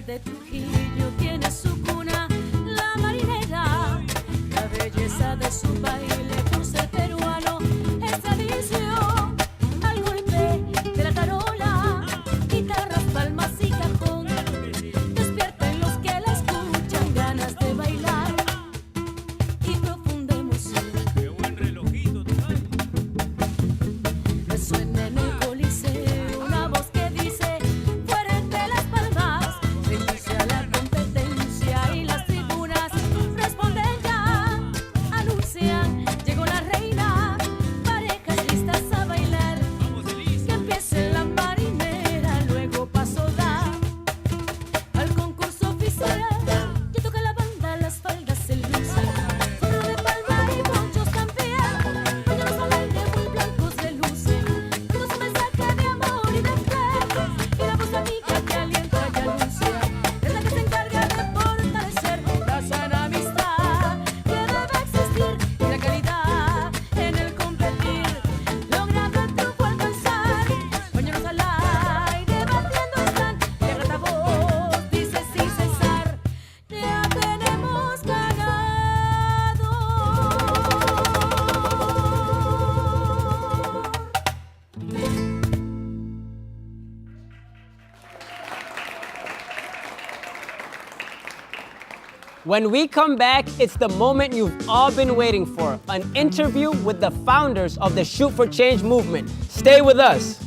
de Trujillo tiene su cuna, la marinera. La belleza de su baile por ser peruano es tradición. Al golpe de la tarola, guitarras, palmas y cajón, despierta en los que la escuchan ganas de bailar y profunda emoción. ¡Qué buen relojito trae! Resuena en el coliseo una voz que dice: fuerte las palmas, bendice a la competencia, y las tribunas responden ya, anuncian, llegó la reina, parejas listas a bailar, que empiece la marinera, luego paso da al concurso oficial, que toca la banda, las faldas se lucen, fuego de palma y muchos también, pañuelos al aire muy blancos de lucen, dando su mensaje de amor y de fe, y la voz amiga que alienta y anuncia, es la que se encarga de fortalecer la sana amistad que debe existir, y la calidad en el competir, logrando el triunfo alcanzar, pañuelos al aire batiendo están, y la grata voz dice sin cesar: ya tenemos ganado. When we come back, it's the moment you've all been waiting for, an interview with the founders of the Shoot for Change movement. Stay with us.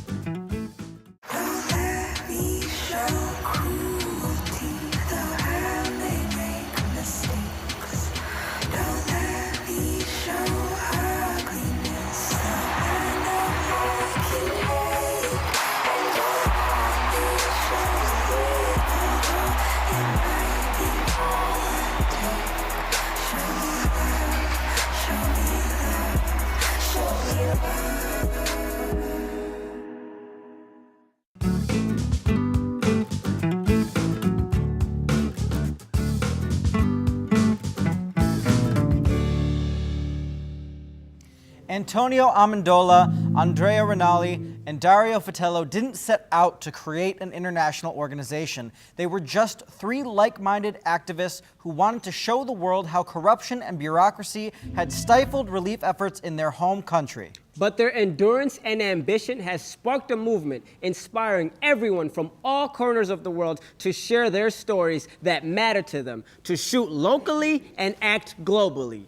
Antonio Amendola, Andrea Rinaldi, and Dario Fatello didn't set out to create an international organization. They were just three like-minded activists who wanted to show the world how corruption and bureaucracy had stifled relief efforts in their home country. But their endurance and ambition has sparked a movement inspiring everyone from all corners of the world to share their stories that matter to them, to shoot locally and act globally.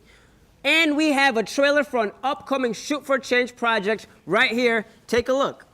And we have a trailer for an upcoming Shoot for Change project right here. Take a look.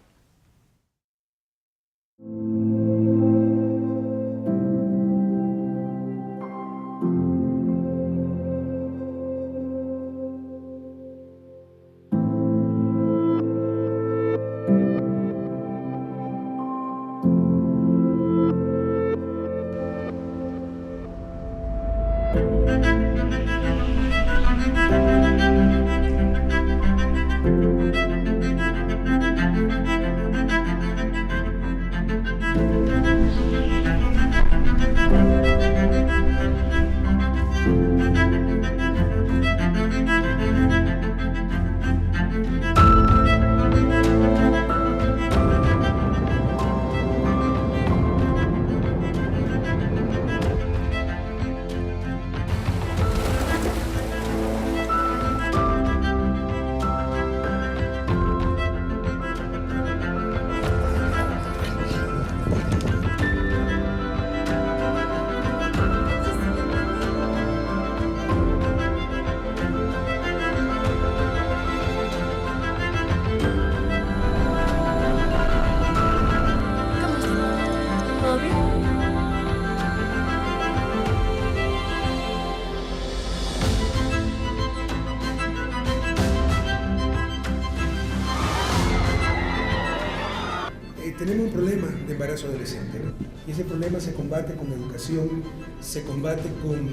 Tenemos un problema de embarazo adolescente, ¿no? Y ese problema se combate con educación, se combate con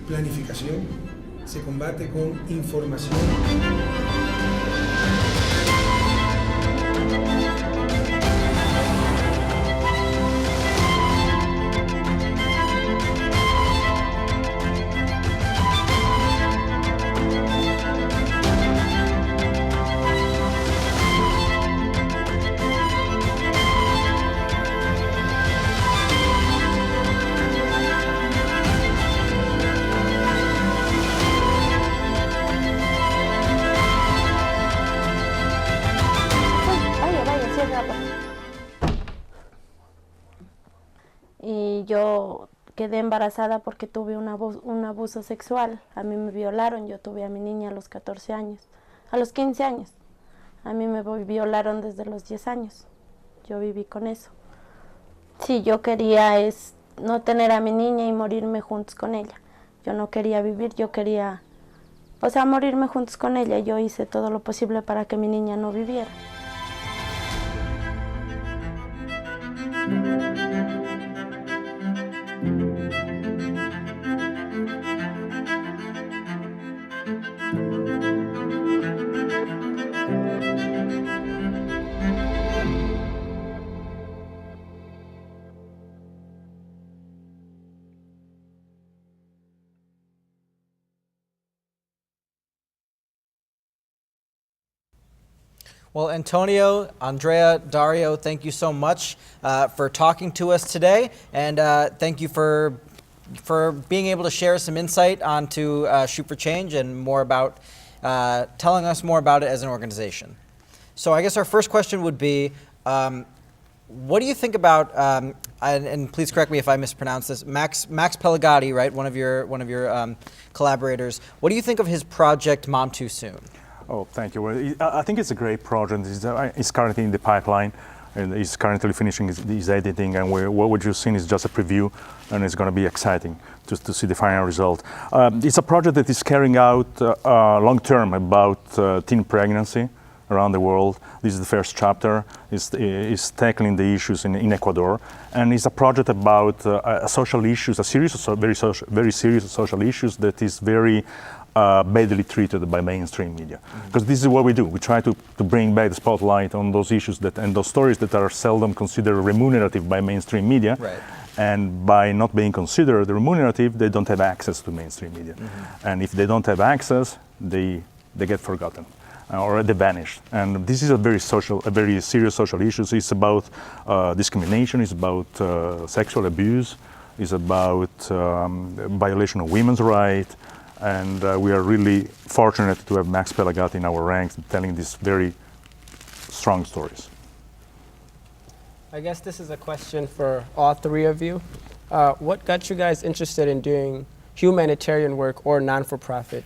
planificación, se combate con información. quedé embarazada porque tuve un abuso sexual. A mí me violaron, yo tuve a mi niña a los 14 años, a los 15 años. A mí me violaron desde los 10 años. Yo viví con eso. Sí, yo quería no tener a mi niña y morirme juntos con ella. Yo no quería vivir, yo quería, morirme juntos con ella. Yo hice todo lo posible para que mi niña no viviera. Well, Antonio, Andrea, Dario, thank you so much for talking to us today, and thank you for being able to share some insight onto Shoot for Change and more about telling us more about it as an organization. So I guess our first question would be, what do you think about, and please correct me if I mispronounce this, Max Pelagatti, right? One of your collaborators. What do you think of his project Mom Too Soon? Oh, thank you. Well, I think it's a great project. It's currently in the pipeline, and he's currently finishing his editing, and what you've seen is just a preview, and it's going to be exciting just to see the final result. It's a project that is carrying out long-term about teen pregnancy around the world. This is the first chapter. It's tackling the issues in Ecuador, and it's a project about social issues, a series of very serious social issues that is very badly treated by mainstream media. Because this is what we do. We try to bring back the spotlight on those issues and those stories that are seldom considered remunerative by mainstream media. Right. And by not being considered remunerative, they don't have access to mainstream media. And if they don't have access, they get forgotten or they vanish. And this is a very serious social issue. It's about discrimination, it's about sexual abuse, it's about violation of women's rights. And we are really fortunate to have Max Pelagatti in our ranks telling these very strong stories. I guess this is a question for all three of you. What got you guys interested in doing humanitarian work or non-for-profit?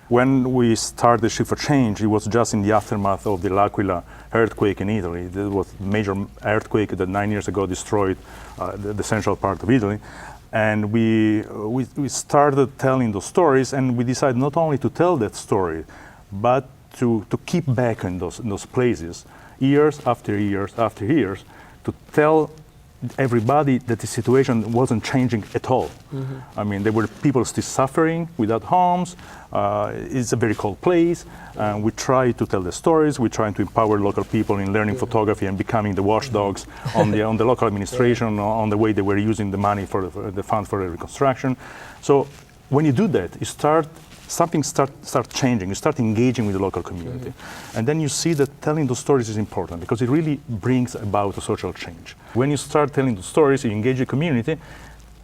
When we started Shoot for Change, it was just in the aftermath of the L'Aquila earthquake in Italy. There was a major earthquake that 9 years ago destroyed the central part of Italy. And we started telling those stories, and we decided not only to tell that story, but to keep back in those places, years after years after years, to tell everybody that the situation wasn't changing at all. I mean, there were people still suffering without homes. It's a very cold place. We try to tell the stories. We try to empower local people in learning photography and becoming the watchdogs on the local administration, on the way they were using the money for the fund for the reconstruction. So when you do that, something start changing. You start engaging with the local community. And then you see that telling those stories is important because it really brings about a social change. When you start telling the stories, you engage the community,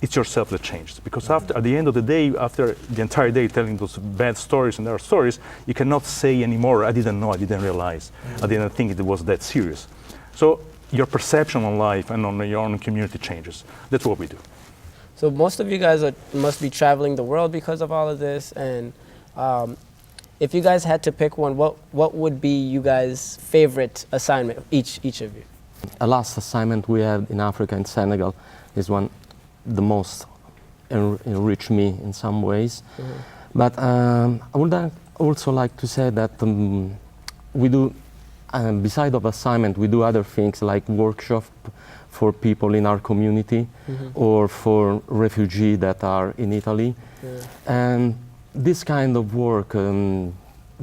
it's yourself that changes. Because at the end of the day, after the entire day telling those bad stories and their stories, you cannot say anymore, I didn't know, I didn't realize, I didn't think it was that serious. So your perception on life and on your own community changes. That's what we do. So most of you guys must be traveling the world because of all of this, and if you guys had to pick one, what would be you guys' favorite assignment, each of you? A last assignment we had in Africa and Senegal is one the most enriched me in some ways. But I would also like to say that we do, beside of assignment, we do other things like workshop for people in our community or for refugees that are in Italy. And this kind of work,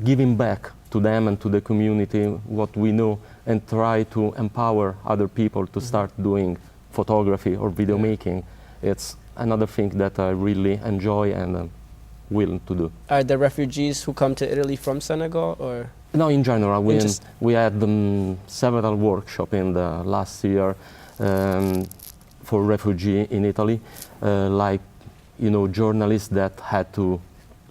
giving back to them and to the community what we know and try to empower other people to start doing photography or video making, it's another thing that I really enjoy and willing to do. Are there refugees who come to Italy from Senegal, or? No, in general, we had several workshops in the last year for refugees in Italy, like journalists that had to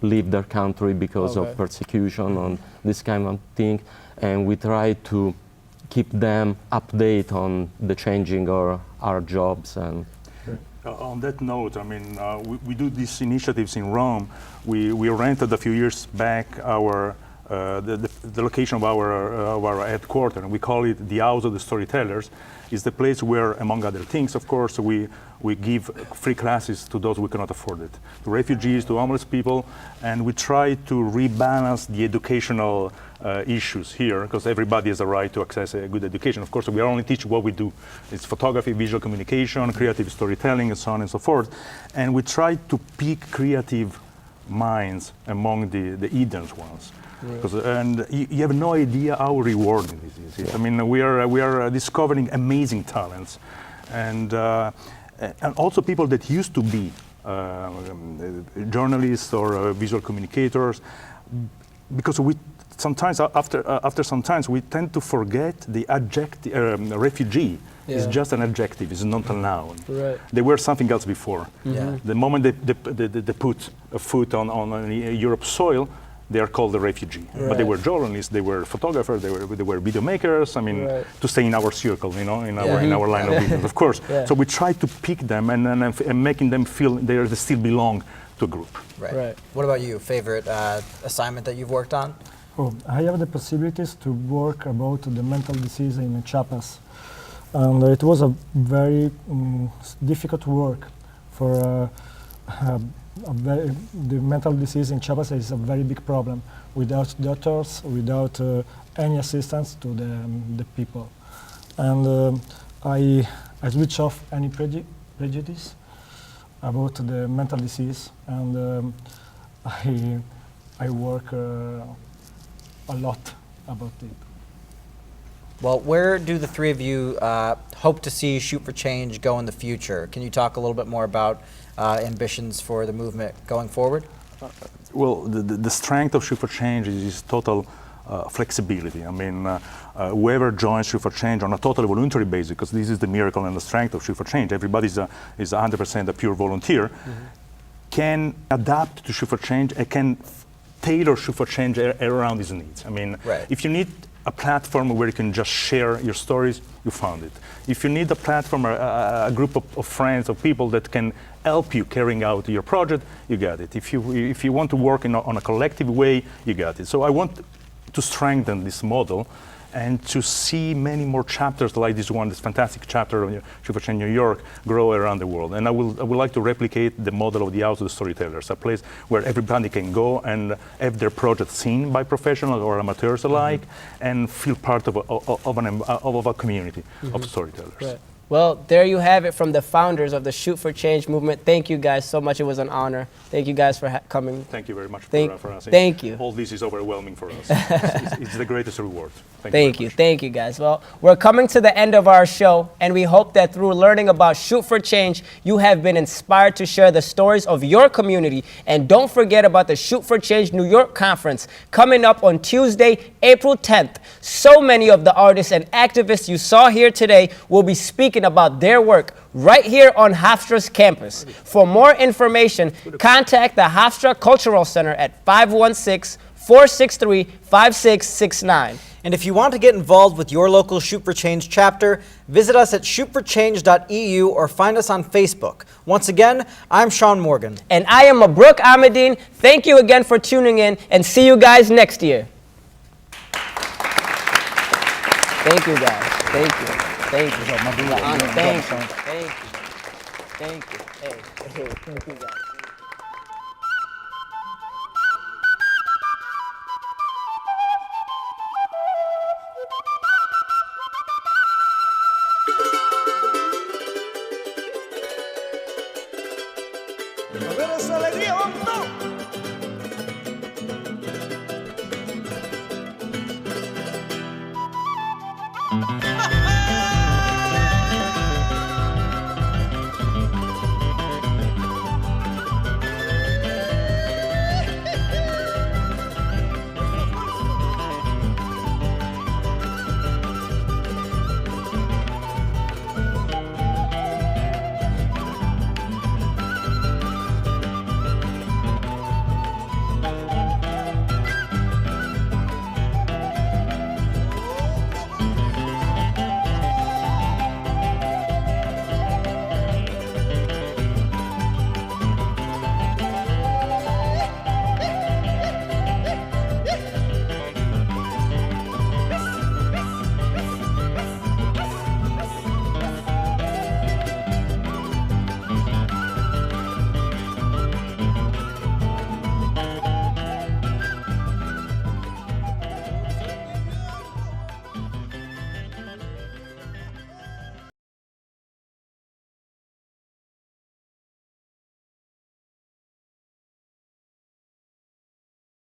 leave their country because of persecution and this kind of thing, and we try to keep them updated on the changing of our jobs. And On that note, I mean, we do these initiatives in Rome. We rented a few years back our the location of our headquarters, and we call it the House of the Storytellers. It's the place where, among other things, of course, we give free classes to those who cannot afford it, to refugees, to homeless people, and we try to rebalance the educational issues here, because everybody has a right to access a good education. Of course, we are only teaching what we do. It's photography, visual communication, creative storytelling, and so on and so forth. And we try to pick creative minds among the hidden ones. And you have no idea how rewarding this is. I mean, we are discovering amazing talents, and also people that used to be journalists or visual communicators, because we sometimes after some time we tend to forget the adjective refugee. It's just an adjective. It's not a noun. Right. They were something else before. Yeah. The moment they put a foot on Europe's soil, they are called a refugee. Right. But they were journalists, they were photographers, they were video makers. I mean, to stay in our circle, you know, in our line of business, of course. Yeah. So we try to pick them and making them feel they still belong to a group. Right. What about you? Favorite assignment that you've worked on? Oh, I have the possibilities to work about the mental disease in Chiapas. And it was a very difficult work for the mental disease in Chiapas is a very big problem. Without doctors, without any assistance to the people. And I switch off any prejudice about the mental disease, and I work a lot about it. Well, where do the three of you hope to see Shoot for Change go in the future? Can you talk a little bit more about ambitions for the movement going forward? Well, the strength of Shoot for Change is total flexibility. I mean, whoever joins Shoot for Change on a totally voluntary basis, because this is the miracle and the strength of Shoot for Change, everybody is 100% a pure volunteer, can adapt to Shoot for Change and can tailor Shoot for Change around his needs. I mean, if you need a platform where you can just share your stories, you found it. If you need a platform, a group of friends or people that can help you carrying out your project, you got it. If you want to work on a collective way, you got it. So I want to strengthen this model and to see many more chapters like this one, this fantastic chapter of Shoot for Change New York, grow around the world. And I would like to replicate the model of the House of the Storytellers, a place where everybody can go and have their project seen by professionals or amateurs alike, and feel part of a community of storytellers. Right. Well, there you have it from the founders of the Shoot for Change movement. Thank you guys so much. It was an honor. Thank you guys for coming. Thank you very much for us. Thank you. All this is overwhelming for us. It's the greatest reward. Thank you. Thank you, guys. Well, we're coming to the end of our show, and we hope that through learning about Shoot for Change, you have been inspired to share the stories of your community. And don't forget about the Shoot for Change New York conference coming up on Tuesday, April 10th. So many of the artists and activists you saw here today will be speaking about their work right here on Hofstra's campus. For more information, contact the Hofstra Cultural Center at 516-463-5669. And if you want to get involved with your local Shoot for Change chapter, visit us at shootforchange.eu or find us on Facebook. Once again, I'm Sean Morgan. And I am Mabruk Ahmadine. Thank you again for tuning in, and see you guys next year. Thank you, guys. Thank you. Thank you. Thank you. Thank you. Thank you. Hey, thank you, guys.